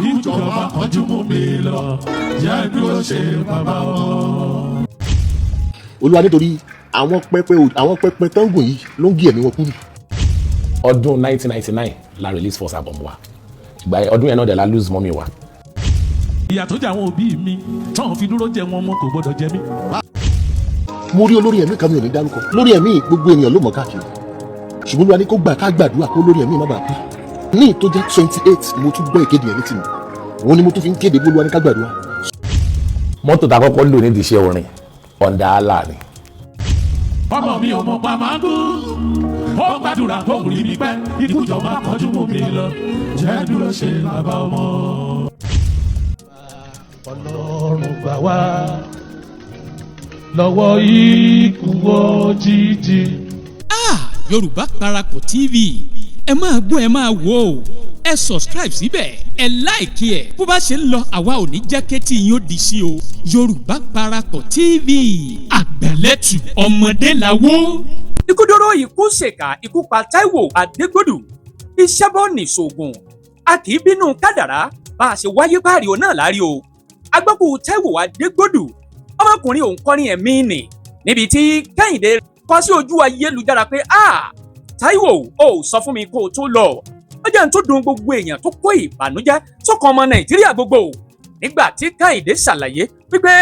ìjọba kọjú mú mi lọ jẹ́ dúró ṣe bàbá wọn. Olúwa nítorí àwọn pẹpẹ tó ń gùn yìí ló ń gé ẹ̀mí wọn kúrú. Ọdún 1999 la release first album wa ìgbà ọdún yẹn náà dẹ̀ la lose mọ́mí wa. ìyà tó jẹ àwọn òbí mi táwọn fi dúró jẹ wọn mọ kò gbọdọ̀ jẹ mí. Mo rí olórí ẹ̀mí kan mi ò ní dárúkọ lórí ẹ̀mí gbogbo ènìyàn ló mọ̀ káàkiri ṣùgbọ́n Olúwa ní kó gbà ká gbàdúrà kó lórí ẹ̀mí má bàa kú. Ní tó jẹ́ 28 ni mo tún gbọ́ ìkéde ẹ̀mí tì mí òun ni mo tún fi ń kéde bó Olúwa ní ká gbàdúrà. Mọ́tò tá a kọ́kọ́ lò nídìí iṣẹ́ orin ọ̀ndà àlà ni. ọmọ mi ò mọ̀ pa máa kú ó gbàdúrà kó rí mi pẹ́ ikú jọba kọjú mú mi lọ jẹ́ dúró ṣe bàbá ọmọ. Ọlọ́run gbà wá lọ́wọ́ ikú òjijì. Yorùbá Parapọ̀ TV ẹ máa gbọ́ ẹ máa wò ó ẹ subscribe síbẹ̀ ẹ láìkí ẹ̀ bó bá ṣe ń lọ àwa ò ní jẹ́ kétí yín ó di sí o. Yorùbá Parapọ̀ TV àgbẹ̀lẹ́tù ọmọdé làwọ̀. Ikú dóró ikú ṣèkà ikú pa Taiwo Adegbodu iṣẹ́ bọ́ nìṣògùn a kì í bínú kádàrá bá a ṣe wáyé báàrí o náà láàrí o. Agbọ́kù Taiwo Adegbodu ọmọkùnrin òǹkọrin ẹ̀mí nì níbi tí Kẹ́hìndé kọ sí ojú ayélujára pé Taiwo ò sọ fún mi kó o tó lọ ó jẹ́ n tó dùn gbogbo èèyàn tó kó ìbànújẹ́ sọ́kàn ọmọ Nàìjíríà gbogbo nígbà tí Kẹ́hìndé ṣàlàyé wípé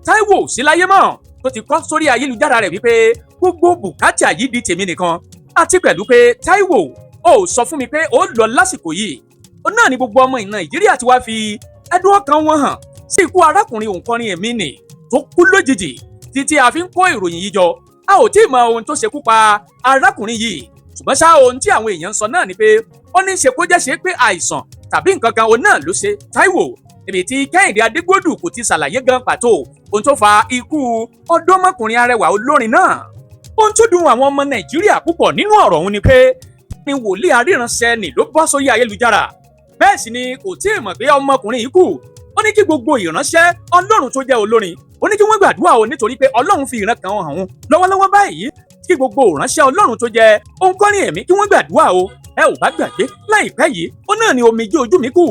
Taiwo ò sí láyé mọ́ tó ti kọ sórí ayélujára rẹ̀ wípé gbogbo bùkátà yìí di tèmi nìkan àti pẹ̀lú pé Taiwo ò sọ fún mi pé ó lọ lásìkò yìí ó náà ni gbogbo ọmọ Nàìjíríà ti wá fi ẹ̀dùn ọkàn wọn hàn sí ikú arákùnrin òǹkọrin ẹ̀mí nì tó kú lójijì títí a fi ń kó ìròyìn yìí jọ a ò tí ì mọ ohun tó ṣekú pa arákùnrin yìí ṣùgbọ́n ṣá ohun tí àwọn èèyàn ń sọ náà ni pé ó ní ṣe kó jẹ́ ṣe pé àìsàn tàbí nǹkan kan òun náà ló ṣe Taiwo níbi tí Kẹ́hìndé Adégbodu kò ti ṣàlàyé gan pàtó ohun tó fa ikú ọ̀dọ́mọkùnrin arẹwà olórin náà. Ohun tó dùn àwọn ọmọ Nàìjíríà púpọ̀ nínú ọ̀rọ̀ òun ni pé ní wòlíì aríranṣẹ́ nì ló bọ́ sórí ayélujára bẹ́ẹ̀ sì ni kò tí ì mọ̀ pé ọmọkùnrin yìí kú ó ní kí gbogbo ìránṣẹ́ Ọlọ́run tó jẹ́ olórin ó ní kí wọ́n gbàdúrà o nítorí pé Ọlọ́run fi ìran kan hàn òun lọ́wọ́lọ́wọ́ báyìí kí gbogbo ìránṣẹ́ Ọlọ́run tó jẹ́ òǹkọrin ẹ̀mí kí wọ́n gbàdúrà o ẹ ò bá gbàgbé láìpẹ́ yìí ó náà ni omijé ojú mi kù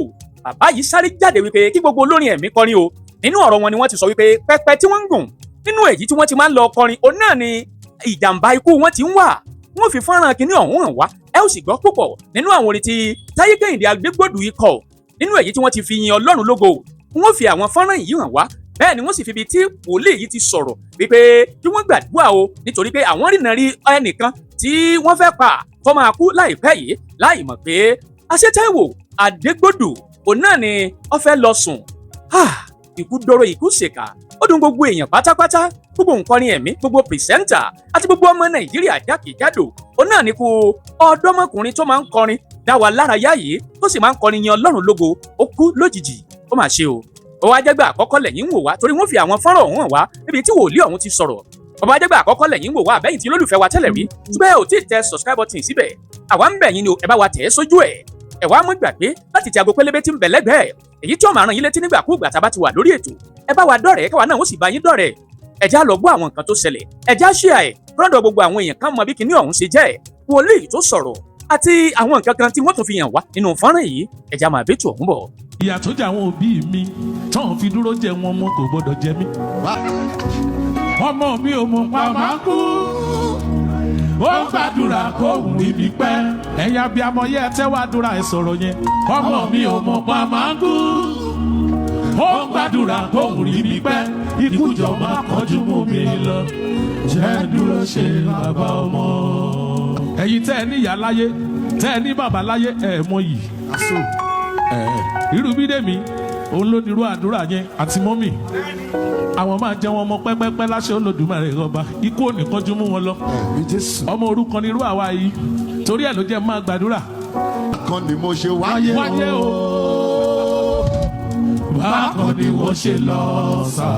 bàbá yìí sáré jáde wípé kí gbogbo olórin ẹ̀mí kọrin o nínú ọ̀rọ̀ wọn ni wọ́n ti sọ wípé pẹpẹ tí wọ́n ń gùn nínú èyí tí wọ́n ti máa ń lọ kọrin ó náà ni ìjàmbá ikú wọn ti ń wà wọ́n fi fọ́nrán kinní ọ̀hún hàn wá ẹ ó sì gbọ́ púpọ̀ nínú àwọn orin tí Táyé Kẹ́hìndé Adégbodu yìí kọ nínú èyí tí wọ́n ti fi yin Ọlọ́run lógo wọ́n fi àwọn fọ́nrán yìí hàn wá bẹ́ẹ̀ ni wọ́n sì fi ibi tí wòlíì yìí ti sọ̀rọ̀ wípé kí wọ́n gbàdúrà o nítorí pé àwọn rìnnà rí ẹnìkan tí wọ́n fẹ́ pa tó máa kú láìpẹ́ yìí láì mọ̀ pé àṣẹ Taiwo Adégbodu òun náà ni ó fẹ́ lọ sùn. Ikú dóró ikú ṣèkà ó dùn gbogbo èèyàn pátápátá gbogbo nǹkọrin ẹ̀mí gbogbo pìrìsẹ́ńtà àti gbogbo ọmọ Nàìjíríà jákèjádò òun náà ni kú ọ̀dọ́mọkùnrin tó máa ń kọrin dá wa lárayá yìí tó sì máa ń kọrin yin Ọlọ́run lógo ó kú lójijì ó mà ṣe o. Ó wá jẹ́gbà àkọ́kọ́ lẹ́yìn ń wò wá torí wọ́n fi àwọn fọ́nrán ọ̀hún hàn wá níbi tí wòlíì ọ̀hún ti sọ̀rọ̀. Ó wá jẹ́gbà àkọ́kọ́ lẹ́yìn ń wò wá àbẹ́yìn tí olólùfẹ́ wa tẹ́lẹ̀ rí ṣùgbọ́n ẹ ò tí ì tẹ subscribe button síbẹ̀ àwa ń bẹ̀ yín ni ẹ bá wa tẹ̀ ẹ́ sójú ẹ̀ ẹ wá mú gbàgbé láti tẹ aago pélébé tí ń bẹ lẹ́gbẹ̀ẹ́ èyí tí ó máa ràn yín létí nígbàkúùgbà tá a bá ti wà lórí ètò ẹ bá wa dọ̀rẹ́ káwa náà ó sì bá yín dọ̀rẹ́ ẹ já lọ gbọ́ àwọn nǹkan tó ṣẹlẹ̀ ẹ já share ẹ̀ kúrọ̀dọ̀ gbogbo àwọn èèyàn kan mọ bí kinní ọ̀hún ṣe jẹ́ wòlíì tó sọ̀rọ̀ àti àwọn nǹkan kan tí wọ́n tún fi hàn wá nínú fọ́nrán yìí ẹ já máa bẹ́tù ọ̀hún bọ̀. ìyà tó jẹ àwọn òbí mi táwọn fi dúró jẹ wọn mọ kò gbọdọ̀ jẹ mí. ọmọ mi ò mọ̀ pa máa kú ó gbàdúrà kó wù ibi pẹ́ ẹ̀yin abiyamọ yẹ ẹ tẹ́wọ́ àdúrà ẹ sọ̀rọ̀ yẹn. ọmọ mi ò mọ̀ pa máa kú ó gbàdúrà kó wù ibi pẹ́ ikú jọba kọjú mú mi lọ jẹ́ dúró ṣe bàbá ọmọ. ẹ̀yin tẹ́ ẹ ní ìyá láyé tẹ́ ẹ ní bàbá láyé ẹ mọ yìí. irú Bídèmí òun ló nírú àdúrà yẹn àti mọ́mì àwọn máa jẹ wọn mọ pẹ́pẹ́pẹ́ láṣẹ Olódùmarè ọba ikú ò ní kánjú mú wọn lọ ọmọ òrukàn nírú àwa yìí torí ẹ̀ ló jẹ́ máa gbàdúrà. bákan ni mo ṣe wáyé o bákan ni mo ṣe lọ sá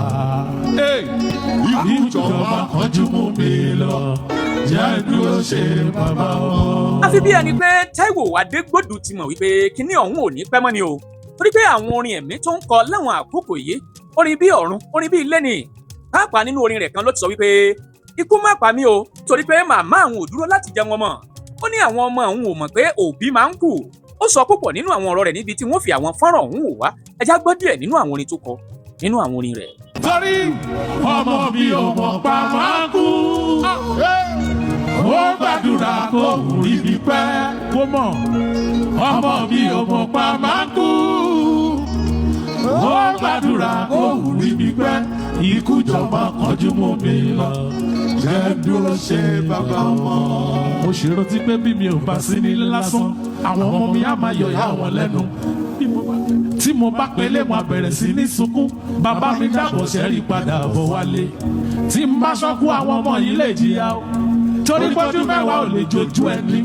ikú jọba kánjú mú mi lọ jẹ́ dúró ṣe bàbá wọn. àfi bí ẹni pé Taiwo Adégbodu ti mọ̀ wípé kinní ọ̀hún ò ní pẹ́ mọ́ ni o torí pé àwọn orin ẹ̀mí tó ń kọ láwọn àkókò yìí orin bí ọ̀run orin bí ilé ni pàápàá nínú orin rẹ̀ kan ló ti sọ wípé ikú má pa mí o torí pé màmá àwọn ò dúró láti jẹun ọmọ ó ní àwọn ọmọ òun ò mọ̀ pé òbí máa ń kú ó sọ púpọ̀ nínú àwọn ọ̀rọ̀ rẹ̀ níbi tí wọ́n fi àwọn fọ́nrán ọ̀hún wò wá ẹ já gbọ́ díẹ̀ nínú àwọn orin tó kọ nínú àwọn orin rẹ̀. torí ọmọ mi ò mọ̀ pa máa kú ó gbàdúrà kó rí mi pẹ́ kó mọ̀ ọmọ mi ò mọ̀ pa máa kú ó gbàdúrà kó rí mi pẹ́ ikú jọba kọjú mọ́ mi lọ jẹ́ dúró ṣe bàbá ọmọ. mo ṣe rántí pé bí mi ò bá sí nílé lásán àwọn ọmọ mi á máa yọ̀yà wọn lẹ́nu tí mo bá pélé wọn bẹ̀rẹ̀ sí ní sunkún bàbá mi dàbọ̀ sẹ́rí padà bọ̀ wálé tí n bá ṣọ́kú àwọn ọmọ yìí lè jìyà o torí pọ́jú mẹ́wàá ò lè jojú ẹni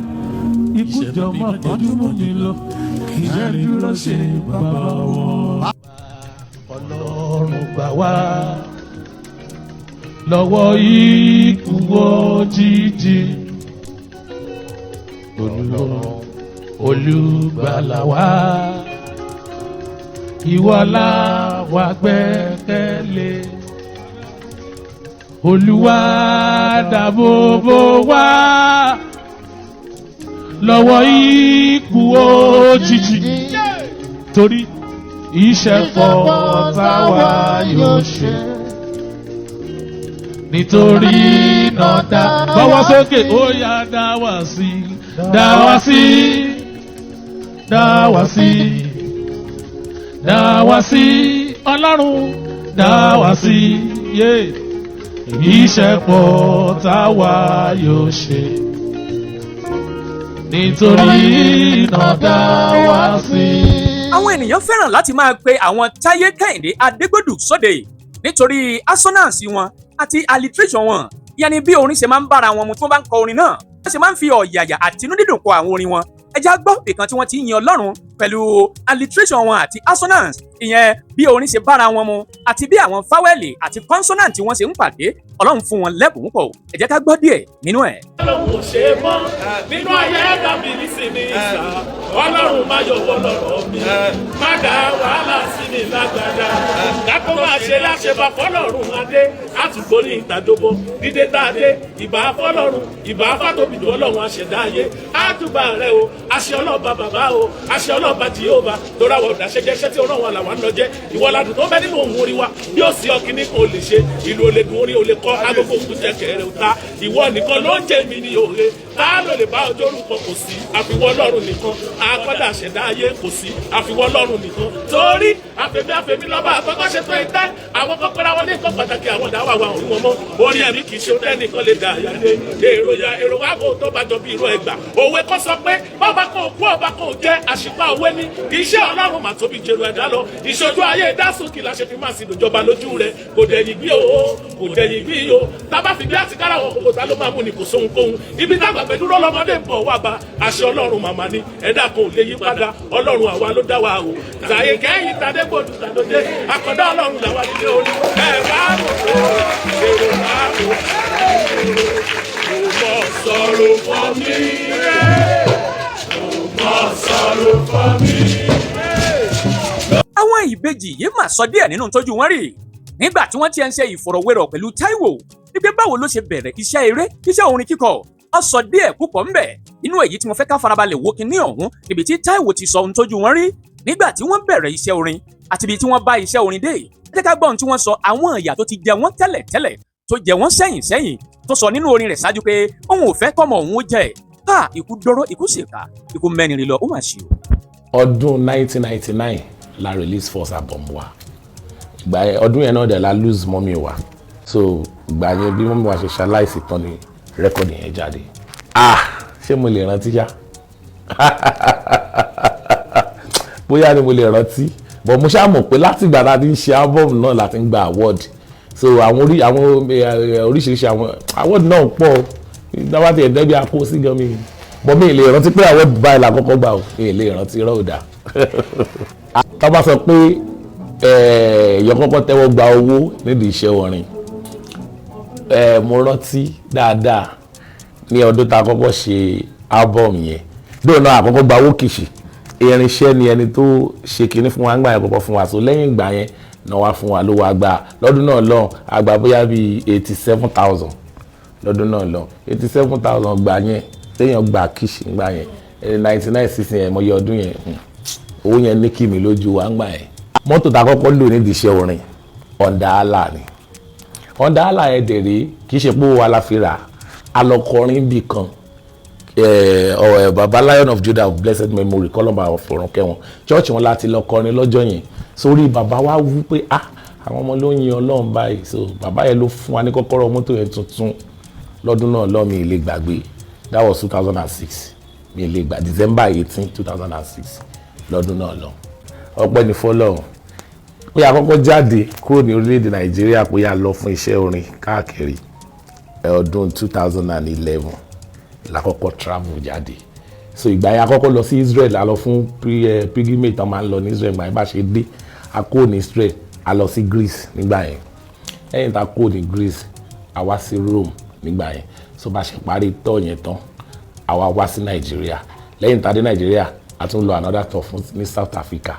ikú jọmọ kọjú mọ́ mi lọ kì í jẹ́ dúró ṣe bàbá wọn. Ọlọ́run gbà wá lọ́wọ́ ikú òjijì olùgbàlà wa ìwọ la wá gbẹ́kẹ̀lé Olúwa dáàbò bò wá lọ́wọ́ ikú òjijì torí ìṣẹ̀fọ̀ táwa yóò ṣe nítorí náà dá bọ́wọ́ sókè ó yá dá wá sí dá wá sí dá wá sí dá wá sí Ọlọ́run dá wá sí yé ìṣẹ̀fọ̀ táwa yóò ṣe nítorí náà dá wá sí. àwọn ènìyàn fẹ́ràn láti máa pe àwọn Táyé Kẹ́hìndé Adégbodu sóde nítorí assonance wọn àti alliteration wọn yẹni bí orin ṣe máa ń bára wọn mu tí wọ́n bá ń kọ orin náà wọ́n ṣe máa ń fi ọ̀yàyà àti inú dídùn kọ àwọn orin wọn ẹ já gbọ́ ìkan tí wọ́n ti yin Ọlọ́run pẹ̀lú alliteration wọn àti assonance ìyẹn bí orin ṣe bára wọn mu àti bí àwọn fáwẹ́lì àti consonant wọn ṣe ń pàdé Ọlọ́run fún wọn lẹ́bùn pọ̀ ẹ jẹ́ ká gbọ́ díẹ̀ nínú ẹ̀. Ọlọ́run ò ṣe é mọ́ nínú ayé dàbí nísìnyí ìsà Ọlọ́run má yọwọ́ lọ́rọ̀ mi má dá wàhálà sí mi lágbádá dákó máa ṣe láṣẹbà fọlọ́run adé àtúgbò ní ìtàdóbó dídé tá a dé ìbà fọlọ́run ìbà fàtòbìdì Ọlọ́run àṣẹdá ayé àtúbà rẹ o àṣẹ ọlọ́ba bàbá o àṣẹ ọlọ́ba Jèhófà torí àwọn ọ̀dàṣẹ́jẹṣẹ́ tí ọlọ́run àlàwà ń lọ jẹ́ ìwọ́ladùn tó bẹ́ nínú òun orí wa bí ó sì ọkìnrin kan ò lè ṣe ìlú olè dùn orí olè kọ́ agogo òkú jẹ́kẹ̀ rẹ̀ ta ìwọ nìkan ló ń jẹ́ mi ní òye tá ló lè bá ọjọ́ orúkọ kò sí àfiwọ́ Ọlọ́run nìkan akọ́dà ṣẹ̀dá ayé kò sí àfiwọ́ Ọlọ́run nìkan torí àfẹ̀mí lọ́ba àkọ́kọ́ ṣe tó ìtẹ́ àwọn kan pẹ́ra wọn ní nǹkan pàtàkì àwọn dáwà wa òun wọn mọ́ orí ẹ̀mí kì í ṣe tẹ́nìkan lè dà yálé èrò wa kò tó bá jọ bí irú ẹgbà òwe kọ́ sọ pé bọ́ba kan òkú ọba kan ò jẹ́ àṣìpá òwe ní iṣẹ́ Ọlọ́run mà tóbi jẹ̀rù ẹ̀dá lọ ìṣojú ayé dásùnkì la ṣe fi máa sì dòjọba lójú rẹ̀ kò dẹ̀yìn bí o kò dẹ̀yìn bí o tábà fi bí àti kára wọn kòkòtà ló máa mú ni kò sóhun kóhun ibi tágbà pẹ̀lú lọ́mọdé ń bọ̀ wá ba àṣẹ Ọlọ́run màmá ni ẹ̀dá kan ò lè yí padà Ọlọ́run àwa ló dá wa o Táyé Kẹ́hìndé Adégbodu tàdódé àkọ́dá Ọlọ́run làwa nílé orí ẹ̀ bá rò ó èrò máa rò ó mọ̀ sọ̀rọ̀ fún mi mọ̀ sọ̀rọ̀ fún mi. àwọn ìbejì yìí mà sọ díẹ̀ nínú tójú wọn rí nígbà tí wọ́n ti ń ṣe ìfọ̀rọ̀wérọ̀ pẹ̀lú Taiwo wípé báwo ló ṣe bẹ̀rẹ̀ iṣẹ́ eré iṣẹ́ orin kíkọ ó sọ díẹ̀ púpọ̀ ńbẹ̀ inú èyí tí mo fẹ́ ká farabalẹ̀ wo kinní ọ̀hún níbi tí Taiwo ti sọ ohun tójú wọn rí nígbà tí wọ́n bẹ̀rẹ̀ iṣẹ́ orin àti ibi tí wọ́n bá iṣẹ́ orin dé ẹ jẹ́ ká gbọ́ ohun tí wọ́n sọ àwọn ìyà tó ti jẹ wọ́n tẹ́lẹ̀ tó jẹ wọ́n sẹ́yìn tó sọ nínú orin rẹ̀ ṣáájú pé òun ò fẹ́ kọ́mọ òun ó jẹ ká ikú dọ́rọ́ ikú ṣèkà ikú mẹ́rin lọ ó mà ṣe o. ọdún 1999 la release first album wa ìgbà ọdún yẹn náà dẹ̀ la lose mọ́mí wa so ìgbà yẹn bí mọ́mí wa ṣe ṣaláìsí tán ni rẹ́kọ̀dì yẹn jáde ṣé mo lè rántí yá bóyá ni mo lè rántí but mo ṣáà mọ̀ pé láti ìgbà tá a ti ń ṣe album náà la ti ń gba award so àwọn oríṣiríṣi àwọn award náà pọ̀ dábàá ti ẹ̀dẹ́bí akó sí gan mi but mi lè rántí pé award báyìí la kọ́kọ́ gbà o mi lè rántí rọ́ọ̀dà tá bá sọ pé èèyàn kọ́kọ́ tẹ́wọ́ gba owó nídìí iṣẹ́ orin mo rántí dáadáa ní ọdún tá a kọ́kọ́ ṣe album yẹn dóònà àkọ́kọ́ gba owó kìsì irinṣẹ́ ni ẹni tó ṣe kinní fún wa ń gbà yẹn kọ́kọ́ fún wa so lẹ́yìn ìgbà yẹn náà wá fún wa ló wá gbà lọ́dún náà lọ́hùn àgbà bóyá bíi 87,000 lọ́dún náà lọ́hùn 87,000 gbà yẹn téèyàn gba kìsì gbà yẹn 99 sísìn yẹn mọ̀yé ọdún yẹn owó yẹn ní kí mi lójú wa ń gbà yẹn. mọ́tò tá a kọ́kọ́ lò nídìí iṣẹ́ orin Honda Ala ni Honda Ala yẹn dẹ̀rẹ́ kì í ṣe pé wa la fi rà alọkọrin bì kan baba Lion of Judah of blessed memory kọ́lọ́mbà ọ̀fọ̀rùn kẹwọn church wọn láti lọ kọrin lọ́jọ́ yẹn sórí bàbá wa wú pé àwọn ọmọ ló ń yin Ọlọ́run báyìí so bàbá yẹn ló fún wa ní kọ́kọ́rọ́ mọ́tò yẹn tuntun lọ́dún náà lọ́mi ilé gbàgbé that was 2006 mi ilé gbà December 18 2006 lọ́dún náà lọ ọpẹ́ ní fọ́lọ́run pé àkọ́kọ́ jáde kúrò ní orílẹ̀-èdè Nàìjíríà pé a lọ fún iṣẹ́ orin káàkiri ọdún 2011 lákọ́kọ́ travel jáde so ìgbà yẹn àkọ́kọ́ lọ sí Israel a lọ fún pilgrimage tán máa ń lọ ní Israel ìgbà yẹn bá ṣe dé a kó ní Israel a lọ sí Greece nígbà yẹn lẹ́yìn tá a kó ní Greece a wá sí Rome nígbà yẹn so bá ṣe parí tọ́ yẹn tán a wá sí Nàìjíríà lẹ́yìn tá a dé Nàìjíríà a tún lọ another tour fún ní South Africa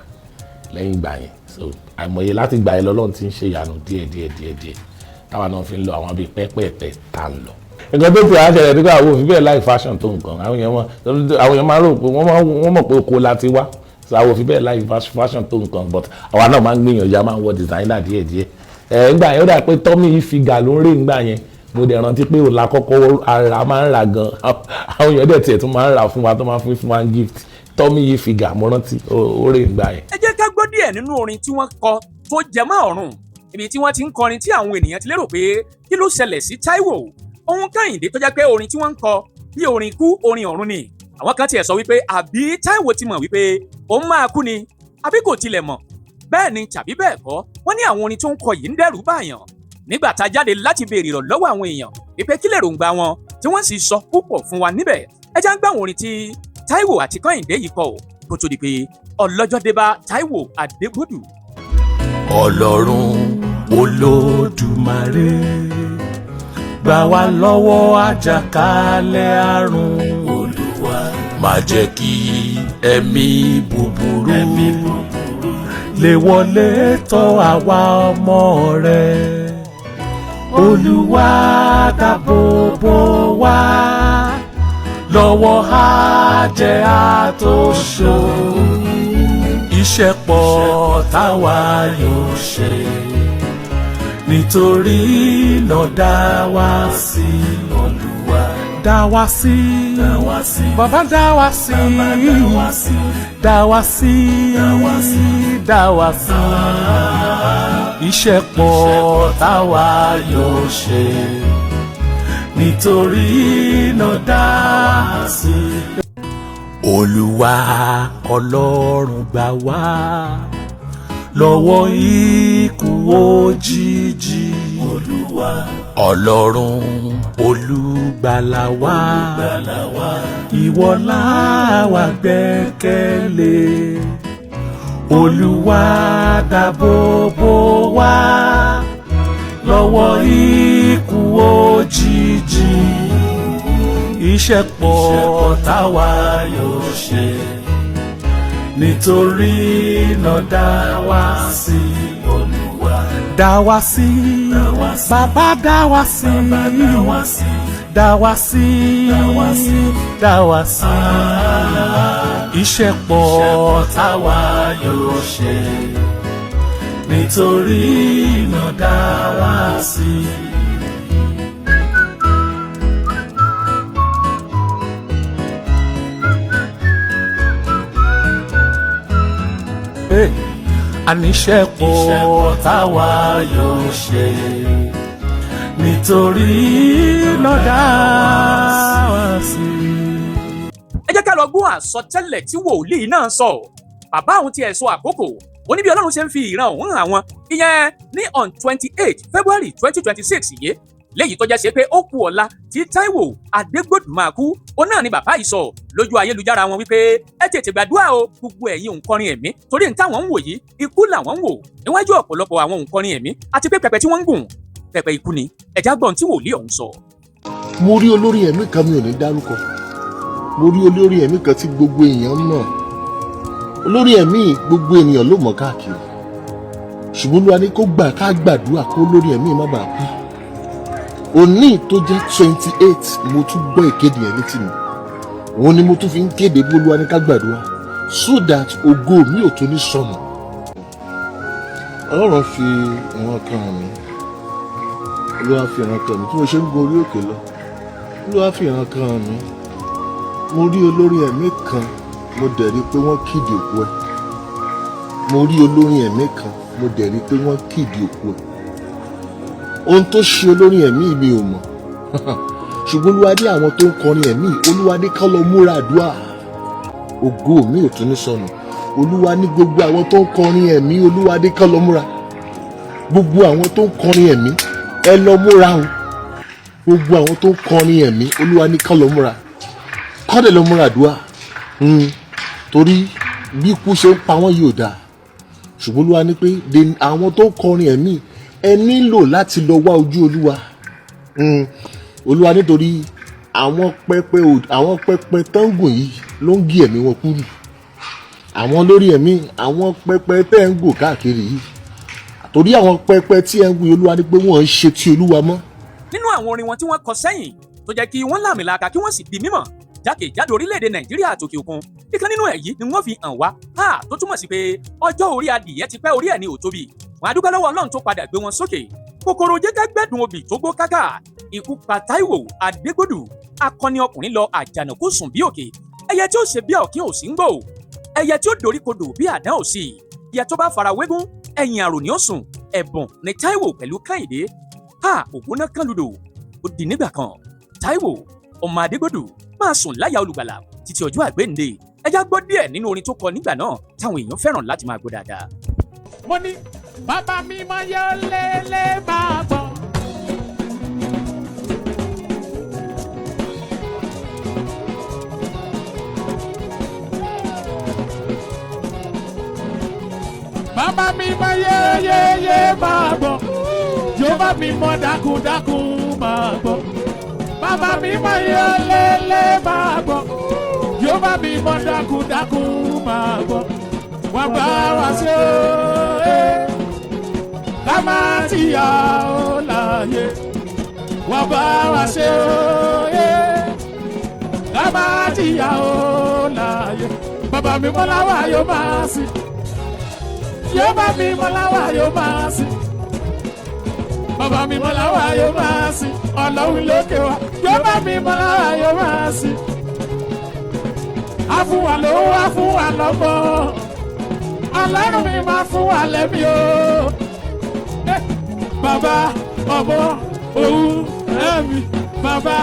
lẹ́yìn ìgbà yẹn so àìmọye láti gbà yẹn lọ́lọ́run ti ń ṣe ìyanu díẹ̀ táwa náà fi ń lọ àwọn bíi pẹ́pẹ́ẹ̀pẹ́ tá a lọ. nǹkan tó ti àṣẹlẹ̀ nígbà wo fi bẹ́ẹ̀ láì fashion tó nǹkan àwọn èèyàn máa rò pé wọ́n mọ̀ pé oko la ti wá so àwọn fi bẹ́ẹ̀ láì fashion tó nǹkan but àwa náà máa ń gbìyànjú a máa ń wọ designer díẹ̀ nígbà yẹn ó dà pé Tommy Hilfiger ló ń rè nígbà yẹn mo dẹ̀ rántí pé òun la kọ́kọ́ ara máa ń rà gan àwọn èèyàn dẹ̀ tiẹ̀ tún máa ń rà fún wa tó máa fún wa gift Tommy Hilfiger mo rántí ó rè nígbà yẹn. ẹ jẹ́ ká gbọ́ díẹ̀ nínú orin tí wọ́n kọ tó jẹmọ́ ọ̀run ibi tí wọ́n ti ń kọrin tí àwọn ènìyàn ti lérò pé kí ló ṣẹlẹ̀ sí Taiwo ohun Kẹ́hìndé tó jẹ́ pé orin tí wọ́n ń kọ bí orin ikú orin ọ̀run ni àwọn kan tiẹ̀ sọ wípé àbí Taiwo ti mọ̀ wípé òun máa kú ni àbí kò tilẹ̀ mọ̀ bẹ́ẹ̀ ni tàbí bẹ́ẹ̀ kọ́ wọ́n ní àwọn orin tó ń kọ yìí ń dẹ́rù báyàn nígbà tá a jáde láti béèrè ìrànlọ́wọ́ àwọn èèyàn wípé kí lèròǹgbà wọn tí wọ́n sì sọ púpọ̀ fún wa níbẹ̀ ẹ já ń gbà àwọn orin tí Taiwo àti Kẹ́hìndé yìí kọ kó tó di pé ọlọ́jọ́ dé bá Taiwo Adegbodu. Ọlọ́run Olódùmarè gbà wá lọ́wọ́ àjàkálẹ̀ àrùn Olúwa má jẹ́ kí ẹ̀mí búburú lè wọlé tọ̀ àwa ọmọ rẹ̀ Olúwa dáàbò bò wá lọ́wọ́ àjẹ́ àtòṣó iṣẹ́ pọ̀ táwa yóò ṣe nítorí náà dá wa sí Olúwa dá wa sí bàbá dá wa sí dá wa sí dá wa sí iṣẹ́ pọ̀ táwa yóò ṣe nítorí náà dá sí. Olúwa Ọlọ́run gbà wá lọ́wọ́ ikú òjijì. Olúwa Ọlọ́run olùgbàlà wa ìwọ la wá gbẹ́kẹ̀lé. Olúwa dáàbò bò wá lọ́wọ́ ikú òjijì. Iṣẹ́ pọ̀ táwa yóò ṣe nítorí náà dá wa sí Olúwa. Dá wa sí bàbá dá wa sí dá wa sí dá wa sí. Iṣẹ́ pọ̀ táwa yóò ṣe nítorí náà dá wa sí. Àníṣe pọ̀ táwa yóò ṣe nítorí náà dá wa sí. ẹ jẹ́ ká lọ gbọ́ àsọtẹ́lẹ̀ tí wòlíì náà sọ bàbá àwọn tiẹ̀ sọ àkókò ó ní bí Ọlọ́run ṣe ń fi ìran òun hàn àwọn ìyẹn ní on 28 February 2026 yìí léyìí tó jẹ́ ṣe pé ó kù ọ̀la tí Taiwo Adegbodu máa kú ó náà ni bàbá yìí sọ lójú ayélujára wọn wípé ẹ tètè gbàdúrà o gbogbo ẹ̀yin òǹkọrin ẹ̀mí torí ní táwọn ń wò yìí ikú làwọn ń wò níwájú ọ̀pọ̀lọpọ̀ àwọn òǹkọrin ẹ̀mí àti pé pẹpẹ tí wọ́n ń gùn pẹpẹ ikú ni ẹ̀já gbọ́n tí wòlíì ọ̀hún sọ. mo rí olórí ẹ̀mí kan mi ò ní dárúkọ mo rí olórí ẹ̀mí kan tí gbogbo èèyàn mọ̀ olórí ẹ̀mí gbogbo ènìyàn ló mọ̀ káàkiri ṣùgbọ́n Olúwa ní kó gbà ká gbàdúrà kó olórí ẹ̀mí má bàa kú òní tó jẹ́ 28 mo tún gbọ́ ìkéde ẹ̀ létí mi òun ni mo tún fi ń kéde bí Olúwa ní ká gbàdúrà so that ògo mi ò tún ní sọnù. Ọlọ́run fi ìran kan mi, Olúwa fi ìran kan mi tí mo ṣe ń gun orí òkè lọ. Olúwa fi ìran kan mi, mo rí olórí ẹ̀mí kan, mo dẹ̀ rí pé wọ́n kéde òkú ẹ̀. Mo rí olórí ẹ̀mí kan, mo dẹ̀ rí pé wọ́n kéde òkú ẹ̀. Ohun tó ṣe olórí ẹ̀mí mi ò mọ̀ ṣùgbọ́n Olúwadé àwọn tó ń kọrin ẹ̀mí, Olúwadé ká lọ múra àdúrà, ògo mi ò tún ní sọnù. Olúwa ní gbogbo àwọn tó ń kọrin ẹ̀mí, Olúwadé ká lọ múra. Gbogbo àwọn tó ń kọrin ẹ̀mí, ẹ lọ múra o. Gbogbo àwọn tó ń kọrin ẹ̀mí, Olúwa ní ká lọ múra. Kọ́dẹ̀ lọ múra àdúrà. Torí bí ikú ṣe ń pa wọ́n yìí ò dáa. Ṣùgbọ́n Olúwa ní pé àwọn tó ń kọrin ẹ̀mí, ẹ nílò láti lọ wá ojú Olúwa. Olúwa nítorí àwọn pẹpẹ tángùn yìí ló ń gé ẹ̀mí wọn kúrú. Àwọn lórí ẹ̀mí, àwọn pẹpẹ tẹ́ ń gùn káàkiri yìí, torí àwọn pẹpẹ tí ẹ ń gùn Olúwa ní pé wọ́n ń ṣe ti Olúwa mọ́. Nínú àwọn orin wọn tí wọ́n kọ sẹ́yìn tó jẹ́ kí wọ́n làmìlaka kí wọ́n sì di mímọ̀ jákèjádò orílẹ̀-èdè Nàìjíríà àtòkè òkun, ìkan nínú èyí ni wọ́n fi hàn wá tó túmọ̀ sí pé ọjọ́ orí adìyẹ ti pẹ́ orí ẹ̀ ní òtóbi. Wọ́n á dúpẹ́ lọ́wọ́ Ọlọ́run tó padà gbé wọn sókè. Kòkòrò jẹ́jẹ́ gbẹ́dùn obì tó gbó kákà, ikú pa Taiwo Adegbodu, akọni ọkùnrin lọ àjànàkú sùn bí òkè, ẹyẹ tí ó ṣe bí ọ̀kín ò sí ń gbò, ẹyẹ tí ó dorí kodò bí àdán ò sí, ẹyẹ tó bá fara wégún ẹ̀yìn àrò ni ó sùn. Ẹ̀bùn ni Taiwo pẹ̀lú Kẹ́hìndé. Ògbóná kan ludò ó di nígbà kan. Taiwo ọmọ Adegbodu máa sùn láyà olùgbàlà títí ọjọ́ àgbéǹde. Ẹ já gbọ́ díẹ̀ nínú orin tó kọ nígbà náà táwọn èèyàn fẹ́ràn láti máa gbọ́ dáadáa. Mo ní bàbá mi máa yọ lélẹ̀ máa gbọ́. Bàbá mi máa yẹ máa gbọ́. Jọba mi mọ dákúndákún máa gbọ́. Bàbá mi máa yọ lélẹ̀ máa gbọ́. Jọba mi mọ dákúndákún máa gbọ́. Wà bá wa ṣe ká má tìyà ó láàyè. Wà bá wa ṣe ká má tìyà ó láàyè. Bàbá mi mọ́ láwà yóò máa sí. Yóò bá mi mọ́ láwà yóò máa sí. Bàbá mi mọ́ láwà yóò máa sí. Ọlọ́run lókè wa yóò bá mi mọ́ láwà yóò máa sí. A fún wa lówó, a fún wa lọ́mọ. Ọlọ́run mi máa fún wa lẹ́mí o. Bàbá ọmọ òun ẹ̀mí. Bàbá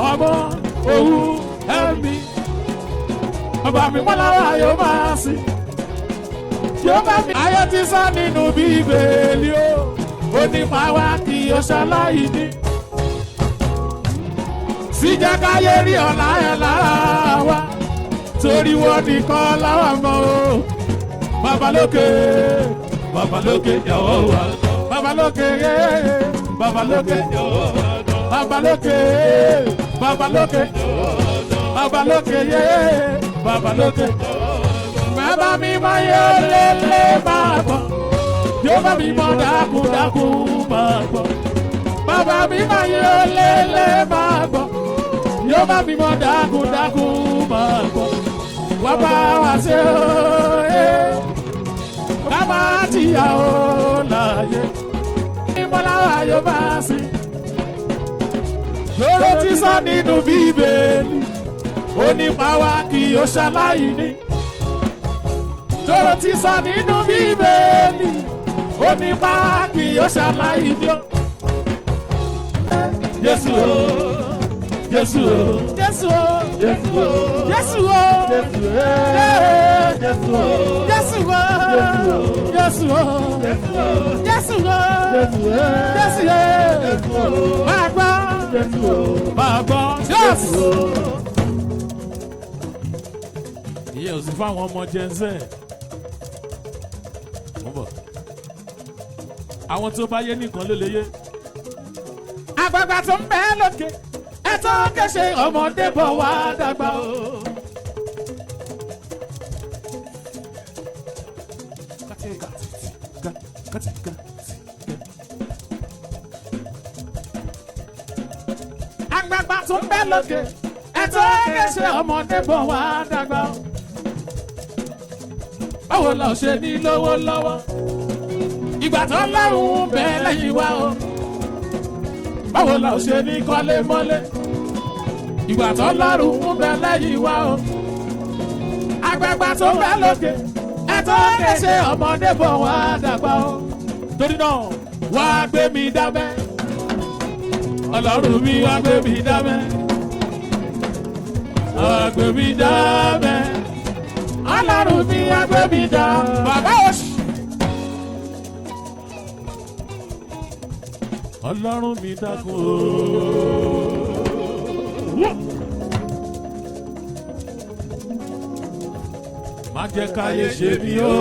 ọmọ òun ẹ̀mí. Bàbá mi mọ́ láwà yóò máa sí. Yóò bá mi. Ayé ti sọ nínú Bíbélì o. Ó ní máa wá kí o ṣaláì ní. Síjẹ́ káyé rí ọ̀la ẹ̀ lára wa. Torí wọ́n nìkan láwa mọ̀ o. Babalókè, Babalókè jọ̀wọ́ wá. Babalókè, Babalókè jọ̀wọ́ wá. Babalókè, Babalókè jọ̀wọ́ wá. Babalókè, Babalókè jọ̀wọ́ wá. Bàbá mi máa yọ lélẹ̀ máa gbọ́. Yóò bá mi mọ dákúndákún máa gbọ́. Bàbá mi máa yọ lélẹ̀ máa gbọ́. Yóò bá mi mọ dákúndákún máa gbọ́. Wà bá wa ṣe ká má tìyà ó láàyè. Ìmọ̀lára yóò bá sí. Lóró ti sọ nínú Bíbélì. Ó ní máa wá kí o ṣaláì ní. Lóró ti sọ nínú Bíbélì. Ó ní máa wá kí o ṣaláì ní. Jésù o. Jésù o. Jésù o. Jésù o. Jésù o. Jésù o. Jésù o. Jésù o. Jésù o. Jésù o. Jésù o. Máa gbọ́. Jésù o. Máa gbọ́. Jésù o. Ìyẹn ò sí fáwọn ọmọ jẹ́nsẹ̀. Àwọn tó bá yé nìkan ló lè yé. Àgbàgbà tó ń bẹ lókè. Ẹ̀tọ́ kẹ́sẹ̀ ọmọdé bọ̀ wá dàgbà o. Àgbàgbà tó ń bẹ lókè. ẹ̀tọ́ kẹsẹ̀ ọmọdé bọ̀ wá dàgbà. Báwo la ò ṣe ní lówó lọ́wọ́? Ìgbà tó lọ́rùn bẹ́ẹ̀ lẹ́yìn wá o. Báwo la ò ṣe ní kọ́lé mọ́lé? Ìgbà tó lọ́rùn bẹ́ẹ̀ lẹ́yìn wá o. Àgbàgbà tó bẹ́ẹ̀ lókè. Ẹ̀tọ́ kẹsẹ̀ ọmọdé bọ̀ wá dàgbà o. Torí náà wá gbé mi dábẹ́. Ọlọ́run mi wá gbé mi dábẹ́. Wá gbé mi dábẹ́. Ọlọ́run mi wá gbé mi dá. Bàbá oṣù. Ọlọ́run mi dákun o. Má jẹ́ káyé ṣe mí o.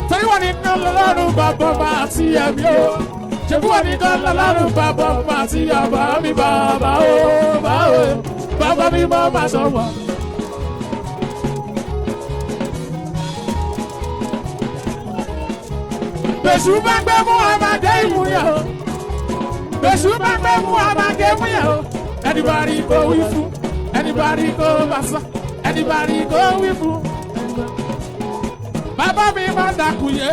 Torí wọ́n ní ná lọ́lọ́run bàbá ọba àti ẹ̀mí o. Ṣèbí wọ́n ní ná lọ́lọ́run bàbá ọba àti ọba mi bàbá o. Bàbá mi mọ́ máa sọ wọ́n. Bẹ̀sù bá gbé mú ọmọdé ìmúyẹ̀ o. Bẹ̀sù bá gbé mú ọmọdé ìmúyẹ̀ o. Ẹni bá rí kó wí fún. Ẹni bá rí kó bá sọ. Ẹni bá rí kó wí fún. Bàbá mi máa dàkú yé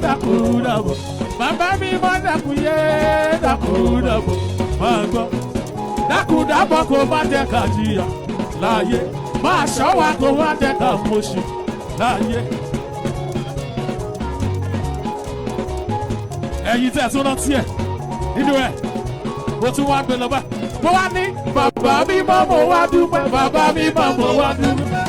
dàkú dàbọ̀. Bàbá mi máa dàkú yé dàkú dàbọ̀. Máa gbọ́. Dàkú dàbọ̀ kó má jẹ́ ká jìyà láàyè. Máa ṣọ́ wa kó má jẹ́ ká mọ̀ṣì láàyè. Ẹ̀yin tẹ̀ tún rántí ẹ̀ nínú ẹ̀ mo tún wá gbé lọ́ba mo wá ní bàbá mi mọ́ mo wá dúpẹ́ bàbá mi mọ́ mo wá dúpẹ́.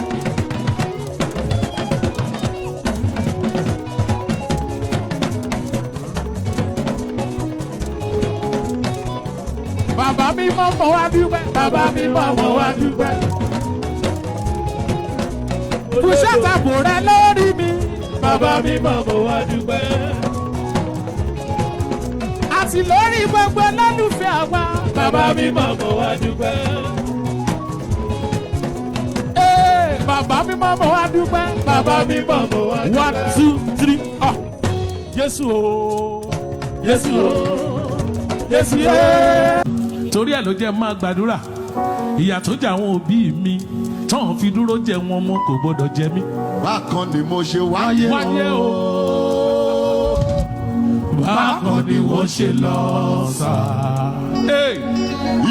Bàbá mi mọ́ mo wá dúpẹ́ bàbá mi mọ́ mo wá dúpẹ́. Kùsàtàbò rẹ lórí mi bàbá mi mọ́ mo wá dúpẹ́. Àti lórí gbogbo lólùfẹ́ àwa. Bàbá mi mọ̀ mọ́ wá dúpẹ́. Bàbá mi mọ̀ mọ́ wá dúpẹ́. Bàbá mi mọ̀ mọ́ wá dúpẹ́. 1, 2, 3 Jésù o. Jésù o. Jésù yé. Torí ẹ̀ ló jẹ́ máa gbàdúrà. Ìyà tó jẹ àwọn òbí mi tán fi dúró jẹ wọn mọ́ kò gbọ́dọ̀ jẹ mí. Bákan ni mo ṣe wáyé o. Bákan ni wọ́n ṣe lọ sá.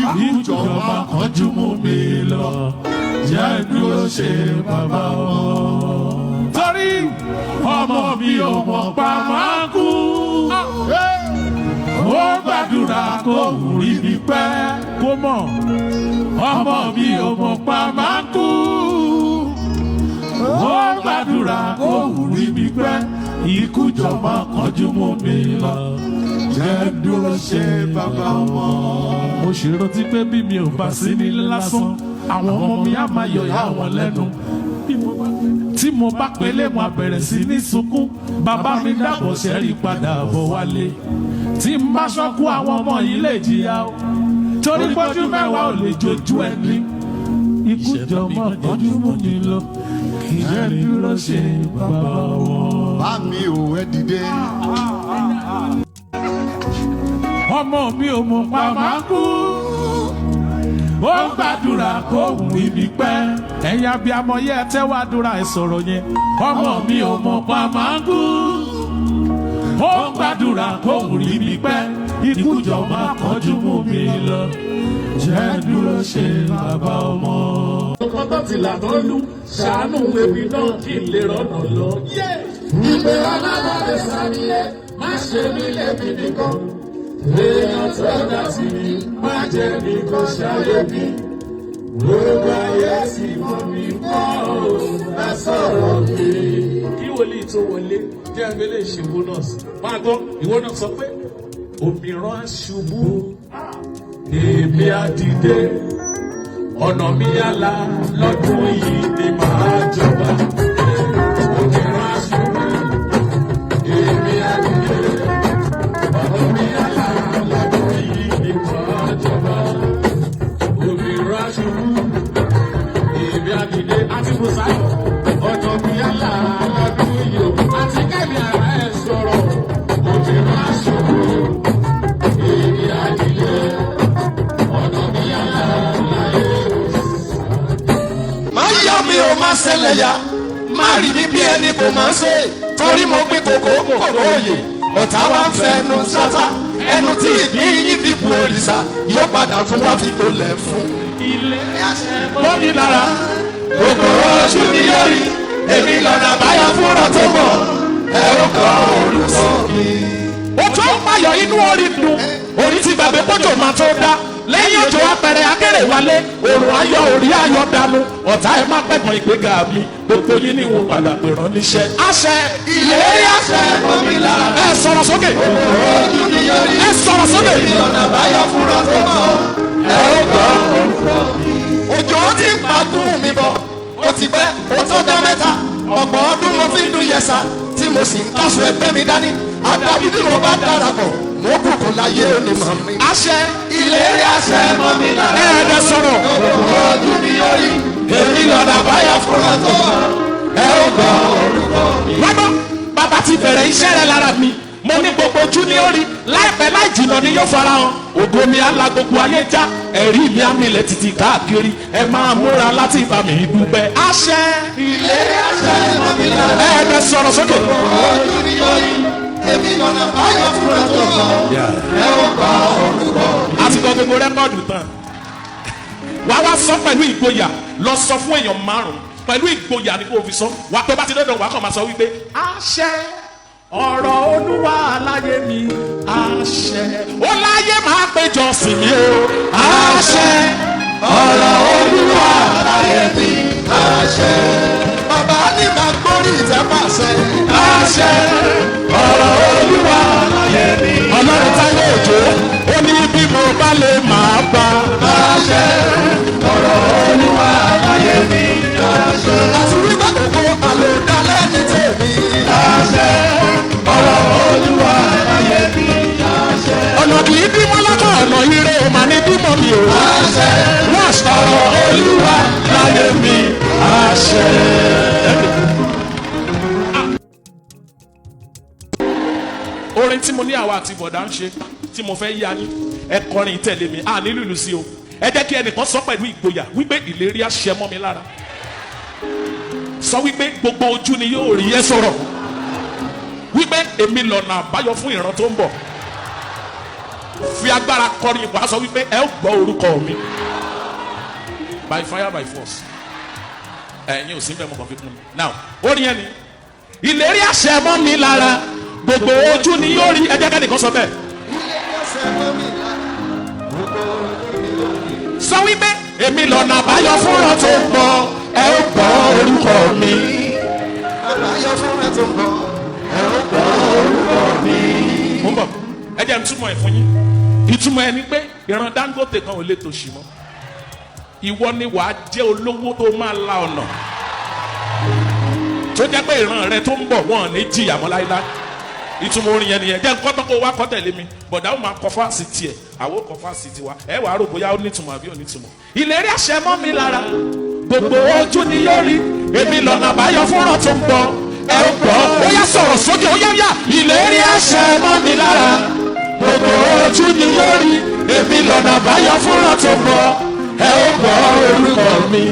Ikú jọba kánjú mú mi lọ. Jẹ́ dúró ṣe bàbá wọn. Torí ọmọ mi ò mọ̀ pa máa kú. Ó gbàdúrà kó rí mi pẹ́ kó mọ̀. Ọmọ mi ò mọ̀ pa máa kú. Ó gbàdúrà kó rí mi pẹ́. Ikú jọba kánjú mú mi lọ. Jẹ́ dúró ṣe bàbá wọn. Mo ṣe rántí pé bí mi ò bá sí nílé lásán, àwọn ọmọ mi á máa yọ̀yà wọn lẹ́nu. Tí mo bá pélé wọn bẹ̀rẹ̀ sí ní sunkún, bàbá mi dàbọ̀ ṣẹ́rí padà bọ̀ wálé. Tí n bá ṣọ́kú àwọn ọmọ yìí lè jìyà o. Torí pọ́jú mẹ́wàá ò lè jojú ẹni. Ikú jọba kánjú mú mi lọ. Jẹ́ dúró ṣe bàbá wọn. Bá mi ò ẹ́ dìde. Ọmọ mi ò mọ̀ pa máa kú. Ó gbàdúrà kó wù mí pẹ́. Ẹ̀yin abiyamọ yẹ tẹ́wọ́ àdúrà ẹ̀ sọ̀rọ̀ yẹn. Ọmọ mi ò mọ̀ pa máa kú. Ó gbàdúrà kó wù mí pẹ́. Ikú jọba kánjú mú mi lọ. Jẹ́ dúró ṣe bàbá ọmọ. Kọ́tọ́ ti là tó lù ṣàánú ebi náà kí n lè rọ́nà lọ. Ìpè alábàárẹ̀ sàmìlẹ̀ má ṣe mí lẹ́bi nìkan. Èèyàn tó dá sí mi má jẹ́ mi kó ṣayé mi. Gbogbo ayé sì mọ̀ mí kọ́ òun bá sọ̀rọ̀ mi. Kí wòlíì tó wọlé jẹ́ abẹ́lé ìṣèwò náà sí. Máa gbọ́ ìwọ náà sọ pé òmíràn ṣubú èmi á dìde. Ọ̀nà mi yálà lọ́dún yìí ni màá jọba. Òmíràn aṣọ́bí, èmi á dìde. Ọ̀nà mi yálà lọ́dún yìí ni màá jọba. Òmíràn aṣọ́bí, èmi á dìde. Àti Bùsáyọ̀, ọ̀nà mi yálà lọ́dún yìí o. Àti Kẹ́mi ara ẹ̀ sọ̀rọ̀. Òmíràn aṣọ́bí, èmi á dìde. ẹlẹ́yà má rí mi bí ẹni kò máa ń ṣe torí mo gbé kòkó òye ọ̀tá wa ń fẹnu ṣáṣá ẹnu tí ìgbín yín fi bu òrìṣà yóò padà tún wá fi gbolẹ̀ fún. ilé àṣẹ mọ́ mi lára gbogbo ojú mi yọrí èmi lọ́nà àbáyọ fúnra tó mọ̀ ẹ ó kọ́ olùsọ mi. ó tó ń payọ̀ inú orí dùn orí ti gbàgbé kójò máa tó dá lẹ́yìn òjò apẹ̀rẹ̀ akéré wálé òrùn ayọ̀ orí ayọ̀ dànù ọ̀tá ẹ má pẹ̀gbọ́n ìgbéga mi gbogbo yín ni wọ́n padà pè rán níṣẹ́. àṣẹ ìlérí àṣẹ mọ́ mi lára ẹ sọ̀rọ̀ sókè ojú mi yọrí ẹ sọ̀rọ̀ sókè. èmi lọ́nà àbáyọ fúnra tó mọ̀ ẹ ó kọ́ olùsọ mi. òjò ti ń pa gún mi bọ̀ ó ti pẹ́ ó tó dá mẹ́ta ọ̀pọ̀ ọdún mo fi ń dún yẹsà tí mo sì ń káṣọ ẹgbẹ́ mi dání àdàbí bí mo bá darapọ̀ mo kúkú láyé onímọ̀ mi. àṣẹ ìlérí àṣẹ mọ́ mi lára ẹ̀ẹ́dẹ̀ sọ̀rọ̀ gbogbo ojú mi yọrí èmi lọ́nà àbáyọ fúnra tó mọ̀ ẹ ó gbọ́ orúkọ mi. lọ́gbọ́n bàbá ti bẹ̀rẹ̀ iṣẹ́ rẹ̀ lára mi mo ní gbogbo ojú ní orí láìpẹ́ láì jìnnà ni yóò fara hàn ògo mi á la gbogbo ayé já ẹ̀rí mi á milẹ̀ títí káàkiri ẹ máa múra láti bá mi dúpẹ́. àṣẹ ìlérí àṣẹ mọ́ mi lára ẹ̀ẹ́dẹ̀ sọ̀rọ̀ sókè. ojú mi yọrí èmi lọ́nà àbáyọ fúnra tó mọ̀ ẹ ó gbọ́ orúkọ mi. a ti kọ gbogbo rẹ́kọ̀dù tán wàá wá sọ pẹ̀lú ìgboyà lọ sọ fún èèyàn márùn-ún pẹ̀lú ìgboyà ni kò fi sọ wà tó bá ti dọ́dọ̀ wà kàn máa sọ wípé àṣẹ ọ̀rọ̀ olúwa láyé mi àṣẹ ó láyé máa péjọ sí mi o àṣẹ ọ̀rọ̀ olúwa láyé mi àṣẹ. bàbá ní màá gbórí ìtẹ́ pàṣẹ. àṣẹ ọ̀rọ̀ olúwa láyé mi ọlọ́run táyé òjò ó ní bí mo bá lè máa bá àṣẹ ọ̀rọ̀ olúwa láyé mi àṣẹ. àti wípé gbogbo àlòdálẹ́ ní tèmi. àṣẹ ọ̀rọ̀ olúwa láyé mi àṣẹ. ọ̀nà kì í bímọ lọ́kọ̀ ọ̀nà ire ò máa ní bímọ mi o. àṣẹ wọ́n sọ̀rọ̀ olúwa láyé mi àṣẹ. orin tí mo ní àwa àti bọ̀dá ń ṣe tí mo fẹ́ yá ní ẹ kọrin tẹ̀lé mi à ní lùlù sí o ẹ jẹ́ kí ẹnìkan sọ pẹ̀lú ìgboyà wípé ìlérí àṣẹ mọ́ mi lára sọ wípé gbogbo ojú ni yóò rí ẹ sọ̀rọ̀ wípé èmi lọ́nà àbáyọ fún ìran tó ń bọ̀ fi agbára kọrin ìwà sọ wípé ẹ ó gbọ́ orúkọ mi by fire by force ẹ̀yin ò sí bẹ́ẹ̀ mo kàn fi kún mi now orin yẹn ni ìlérí àṣẹ mọ́ mi lára gbogbo ojú ni yóò rí ẹ jẹ́ kẹ́nìkan sọ bẹ́ẹ̀. sọ wípé èmi lọ́nà àbáyọ fúnra tó ń bọ̀ ẹ ó gbọ́ orúkọ mi. àbáyọ fúnra tó ń bọ̀ ẹ ó gbọ́ orúkọ mi. mo ń bọ̀ ẹ jẹ́ n túmọ̀ ẹ̀ fún yín ìtumọ̀ ẹ ni pé ìran Dangote kan ò lè tòṣì mọ́ ìwọ ni wàá jẹ́ olówó tó máa la ọ̀nà tó jẹ́ pé ìran rẹ tó ń bọ̀ wọ́n ní jìyà mọ́ láíláí ìtumọ̀ orin yẹn nìyẹn jẹ́ nǹkan tó kó wá kọ́ tẹ̀lé mi bọ̀dá ó máa kọ fáàsì tiẹ̀ àwọn kọ fáàsì tiwa ẹ wàá rò bóyá ó nítumọ̀ àbí ò nítumọ̀. ìlérí àṣẹ mọ́ mi lára gbogbo ojú ni yóò rí èmi lọ́nà àbáyọ fúnra tó ń bọ̀ ẹ ó gbọ́ ó yá sọ̀rọ̀ sókè ó yá ìlérí àṣẹ mọ́ mi lára gbogbo ojú ni yóò rí èmi lọ́nà àbáyọ fúnra tó ń bọ̀ ẹ ó gbọ́ orúkọ mi.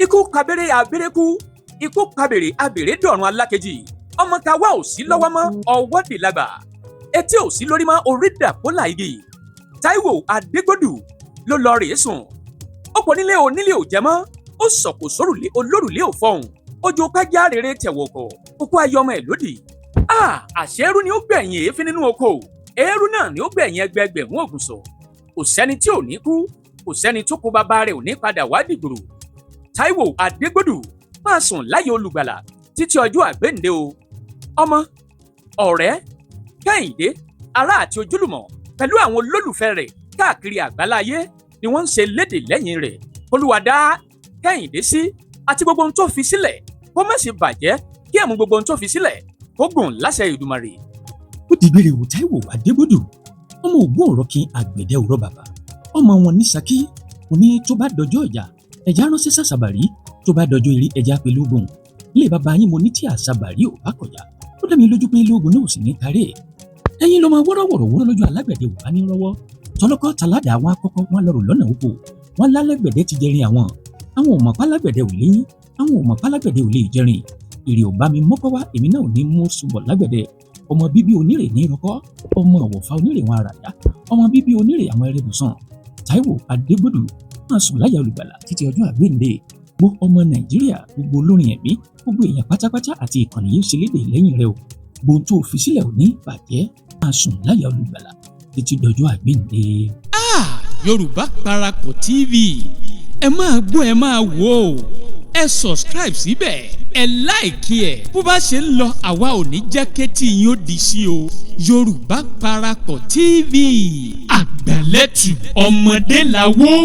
ikú kabere abẹ́rẹ́kú ikú kabere abẹ́rẹ́ dọ̀run alákejì ọmọ ká wá ò sí lọ́wọ́ mọ́ ọwọ́ dì lágbà etí ò sí lórí mọ́ orí dàpọ́là igi Taiwo Adegbodu ló lọ rèé sùn ó pọ̀ nílé onílé ò jẹ́ mọ́ ó sọ̀kò sórùlé olórùlé ò fọhùn ojú kájá rere tẹ̀wọ̀kọ̀ kókó ayọmọ ẹ̀ lódì àṣẹ́rú ni ó gbẹ̀yìn èéfín nínú oko eérú náà ni ó gbẹ̀yìn ẹgbẹgbẹ̀rún ògùnṣọ̀ kò sẹ́ni tí ò ní kú kò sẹ́ni tó kó bàbá rẹ̀ ò ní padà wá dìgbòrò Taiwo Adegbodu máa sùn láyé olùgbàlà títí ọjọ́ àgbéǹde o ọmọ ọ̀rẹ́ Kẹ́hìndé ará àti ojúlùmọ̀ pẹ̀lú àwọn olólùfẹ́ rẹ̀ káàkiri àgbáláyé ni wọ́n ń ṣe léde lẹ́yìn rẹ̀ Olúwa dá Kẹ́hìndé sí àti gbogbo ohun tó fi sílẹ̀ kó má ṣe bàjẹ́ kí ẹ̀mú gbogbo ohun tó fi sílẹ̀ kó gùn láṣẹ Èdùmàrè. ó ti gbére wò Taiwo Adegbodu ọmọ ògbó ọ̀rọ̀ kí àgbẹ̀dẹ òrọ̀ bàbá ọmọ wọn ní Ṣakí òní tó bá dọjọ́ ìjà ẹ̀já ránṣẹ́ sàṣàbàrí tó bá dọjọ́ eré ẹ̀já pẹ̀lú ogun ilé bàbá yín mo ní tí àṣàbàrí ò bá kọjá ó dá mi lójú pé lóògùn náà ò sì ní kárí ẹ̀ ẹ̀yin ló máa wọ́rọ̀wọ̀rọ̀ lójú alágbẹ̀dẹ ò bá ní rọ́wọ́ tọlọ́kọ́ taládàá wọn akọ́kọ́ wọn lọ́rùn lọ́nà oko wọn lálẹ́gbẹ̀dẹ ti jẹrin àwọn ò mọ̀ pálágbẹ̀dẹ ò léyìn àwọn ò mọ̀ pálágbẹ̀dẹ ò lè jẹrin èrè ò bá mi mọ́kọ́ wá èmi náà ò ní mú ṣùbọ̀ lágbẹ̀dẹ ọmọ bíbí onírè ní rọkọ́ ọmọ ọ̀wọ̀fà onírè wọn àràdá ọmọ bíbí onírè àwọn ẹrẹ́bùsàn Taiwo Adegbodu máa sùn láyà olùgbàlà títí ọjọ́ àgbéǹde gbogbo ọmọ Nàìjíríà gbogbo olórin ẹ̀mí gbogbo èèyàn pátápátá àti ìkànnì yìí ṣe lédè lẹ́yìn rẹ o gbogbo tó fi sílẹ̀ ò ní bàjẹ́ máa sùn láyà olùgbàlà títí dọjọ́ àgbéǹde. Yorùbá Parapọ̀ TV ẹ máa gbọ́ ẹ máa wò ó ẹ subscribe síbẹ̀ ẹ láìkí ẹ̀ bó bá ṣe ń lọ àwa ò ní jẹ́ kétí yín ó di sí o Yorùbá Parapọ̀ TV àgbàlẹ́tù ọmọdé làwọ̀.